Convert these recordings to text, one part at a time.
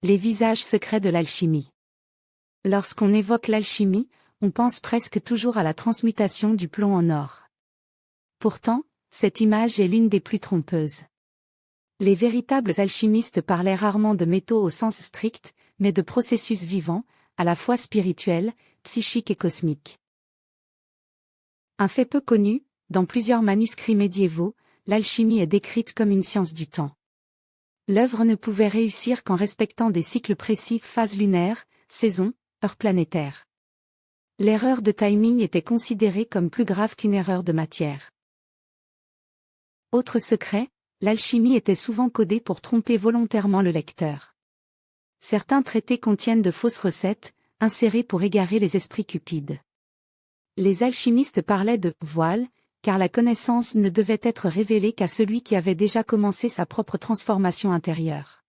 Les visages secrets de l'alchimie. Lorsqu'on évoque l'alchimie, on pense presque toujours à la transmutation du plomb en or. Pourtant, cette image est l'une des plus trompeuses. Les véritables alchimistes parlaient rarement de métaux au sens strict, mais de processus vivants, à la fois spirituels, psychiques et cosmiques. Un fait peu connu, dans plusieurs manuscrits médiévaux, l'alchimie est décrite comme une science du temps. L'œuvre ne pouvait réussir qu'en respectant des cycles précis, phases lunaires, saisons, heures planétaires. L'erreur de timing était considérée comme plus grave qu'une erreur de matière. Autre secret, l'alchimie était souvent codée pour tromper volontairement le lecteur. Certains traités contiennent de fausses recettes, insérées pour égarer les esprits cupides. Les alchimistes parlaient de « voile », car la connaissance ne devait être révélée qu'à celui qui avait déjà commencé sa propre transformation intérieure.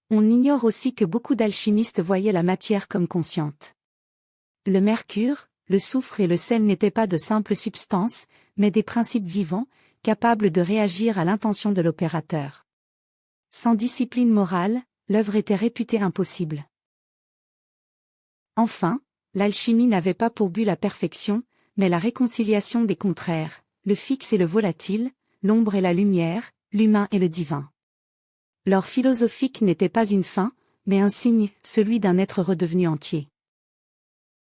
On ignore aussi que beaucoup d'alchimistes voyaient la matière comme consciente. Le mercure, le soufre et le sel n'étaient pas de simples substances, mais des principes vivants, capables de réagir à l'intention de l'opérateur. Sans discipline morale, l'œuvre était réputée impossible. Enfin, l'alchimie n'avait pas pour but la perfection, mais la réconciliation des contraires, le fixe et le volatile, l'ombre et la lumière, l'humain et le divin. L'or philosophique n'était pas une fin, mais un signe, celui d'un être redevenu entier.